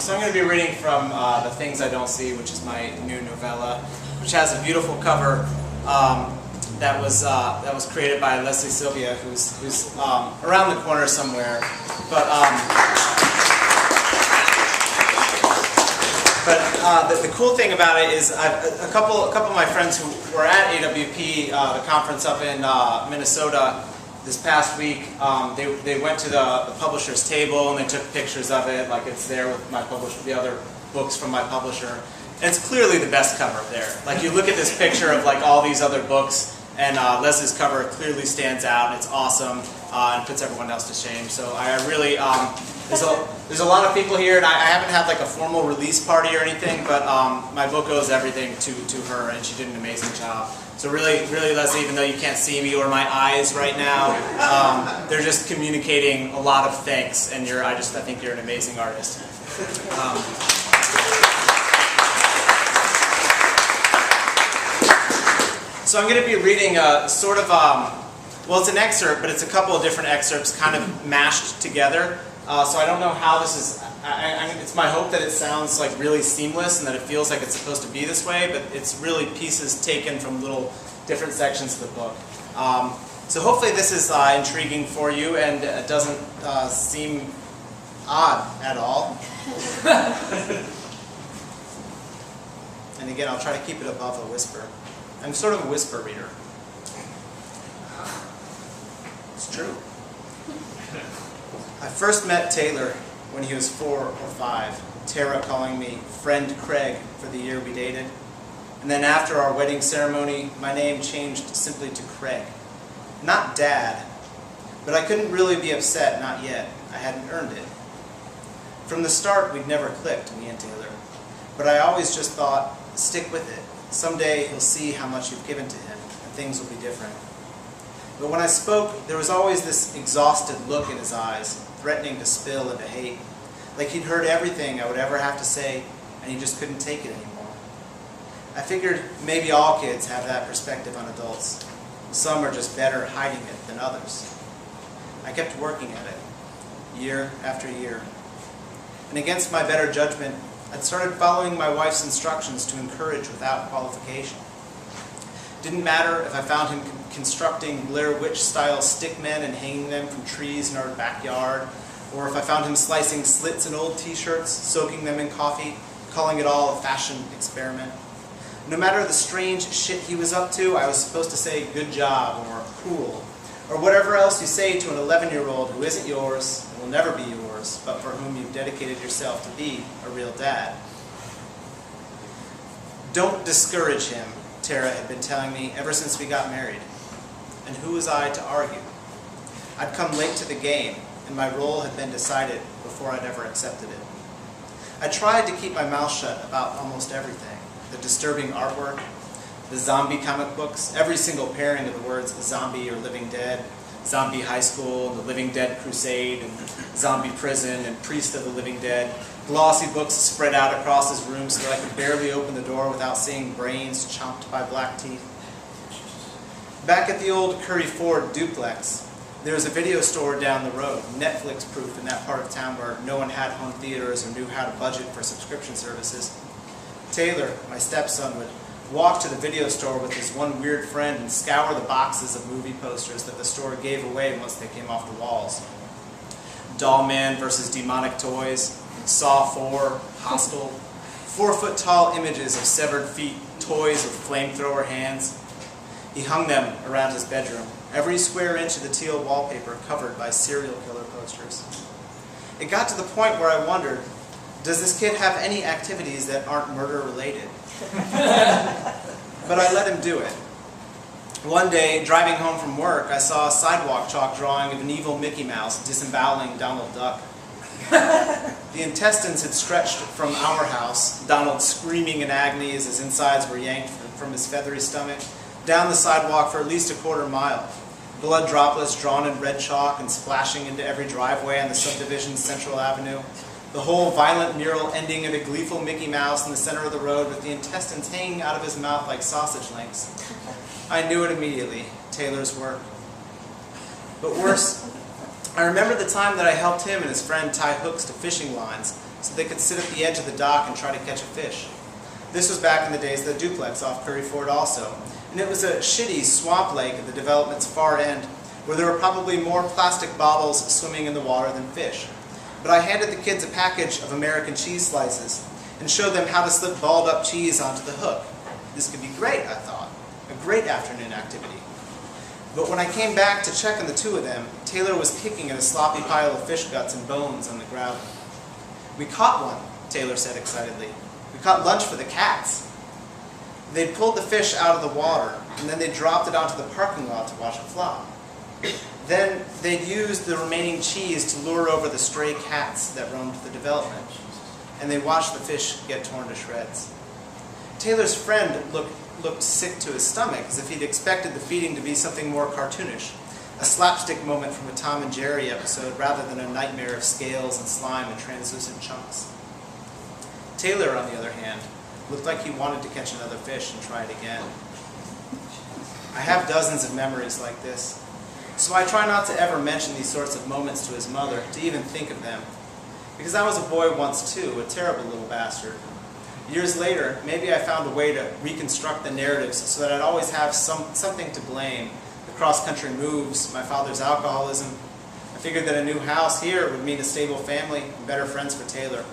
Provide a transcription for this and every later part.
So I'm going to be reading from The Things I Don't See, which is my new novella, which has a beautiful cover that was created by Leslie Sylvia, who's around the corner somewhere. But the cool thing about it is a couple of my friends who were at AWP, the conference up in Minnesota, this past week, they went to the publisher's table and they took pictures of it, like it's there with my publisher, the other books from my publisher. And it's clearly the best cover there. Like you look at this picture of like all these other books, and Leslie's cover clearly stands out, and it's awesome, and puts everyone else to shame. So I really, there's a lot of people here, and I haven't had like a formal release party or anything, but my book owes everything to her, and she did an amazing job. So really, Leslie, even though you can't see me or my eyes right now, they're just communicating a lot of thanks, and I think you're an amazing artist. So I'm going to be reading sort of, well, it's an excerpt, but it's a couple of different excerpts kind of mashed together. So I don't know how this is, it's my hope that it sounds like really seamless and that it feels like it's supposed to be this way, but it's really pieces taken from little different sections of the book. So hopefully this is intriguing for you and it doesn't seem odd at all. And again, I'll try to keep it above a whisper. I'm sort of a whisper reader. It's true. I first met Taylor when he was 4 or 5, Tara calling me Friend Craig for the year we dated. And then after our wedding ceremony, my name changed simply to Craig. Not Dad, but I couldn't really be upset, not yet. I hadn't earned it. From the start, we'd never clicked, me and Taylor. But I always just thought, stick with it. Someday he'll see how much you've given to him, and things will be different. But when I spoke, there was always this exhausted look in his eyes, threatening to spill into hate, like he'd heard everything I would ever have to say, and he just couldn't take it anymore. I figured maybe all kids have that perspective on adults. Some are just better hiding it than others. I kept working at it, year after year. And against my better judgment, I'd started following my wife's instructions to encourage without qualification. Didn't matter if I found him constructing Blair Witch-style stickmen and hanging them from trees in our backyard, or if I found him slicing slits in old t-shirts, soaking them in coffee, calling it all a fashion experiment. No matter the strange shit he was up to, I was supposed to say good job or cool, or whatever else you say to an 11-year-old who isn't yours and will never be yours, but for whom you've dedicated yourself to be a real dad. Don't discourage him, Tara had been telling me ever since we got married. And who was I to argue? I'd come late to the game, and my role had been decided before I'd ever accepted it. I tried to keep my mouth shut about almost everything. The disturbing artwork, the zombie comic books, every single pairing of the words zombie or living dead, zombie high school, the living dead crusade, and zombie prison, and priest of the living dead. Glossy books spread out across his room so that I could barely open the door without seeing brains chomped by black teeth. Back at the old Curry Ford duplex, there was a video store down the road, Netflix-proof in that part of town where no one had home theaters or knew how to budget for subscription services. Taylor, my stepson, would walk to the video store with his one weird friend and scour the boxes of movie posters that the store gave away once they came off the walls. Doll Man versus Demonic Toys, Saw 4, Hostel, 4-foot-tall images of severed feet, toys with flamethrower hands. He hung them around his bedroom, every square inch of the teal wallpaper covered by serial killer posters. It got to the point where I wondered, does this kid have any activities that aren't murder-related? But I let him do it. One day, driving home from work, I saw a sidewalk chalk drawing of an evil Mickey Mouse disemboweling Donald Duck. The intestines had stretched from our house, Donald screaming in agony as his insides were yanked from his feathery stomach, down the sidewalk for at least a quarter mile. Blood droplets drawn in red chalk and splashing into every driveway on the subdivision's Central Avenue. The whole violent mural ending in a gleeful Mickey Mouse in the center of the road with the intestines hanging out of his mouth like sausage links. I knew it immediately, Taylor's work. But worse, I remember the time that I helped him and his friend tie hooks to fishing lines, so they could sit at the edge of the dock and try to catch a fish. This was back in the days of the duplex off Curry Ford also, and it was a shitty swamp lake at the development's far end where there were probably more plastic bottles swimming in the water than fish. But I handed the kids a package of American cheese slices and showed them how to slip balled up cheese onto the hook. This could be great, I thought. A great afternoon activity. But when I came back to check on the two of them, Taylor was picking at a sloppy pile of fish guts and bones on the gravel. "We caught one," Taylor said excitedly. "We caught lunch for the cats." They'd pulled the fish out of the water, and then they dropped it onto the parking lot to watch it flop. Then they'd used the remaining cheese to lure over the stray cats that roamed the development, and they watched the fish get torn to shreds. Taylor's friend looked sick to his stomach, as if he'd expected the feeding to be something more cartoonish, a slapstick moment from a Tom and Jerry episode rather than a nightmare of scales and slime and translucent chunks. Taylor, on the other hand, looked like he wanted to catch another fish and try it again. I have dozens of memories like this, so I try not to ever mention these sorts of moments to his mother, to even think of them. Because I was a boy once too, a terrible little bastard. Years later, maybe I found a way to reconstruct the narratives so that I'd always have something to blame. The cross-country moves, my father's alcoholism. I figured that a new house here would mean a stable family and better friends for Taylor.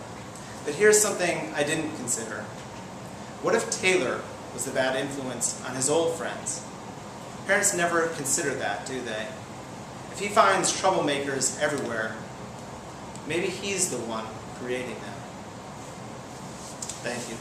But here's something I didn't consider. What if Taylor was the bad influence on his old friends? Parents never consider that, do they? If he finds troublemakers everywhere, maybe he's the one creating them. Thank you.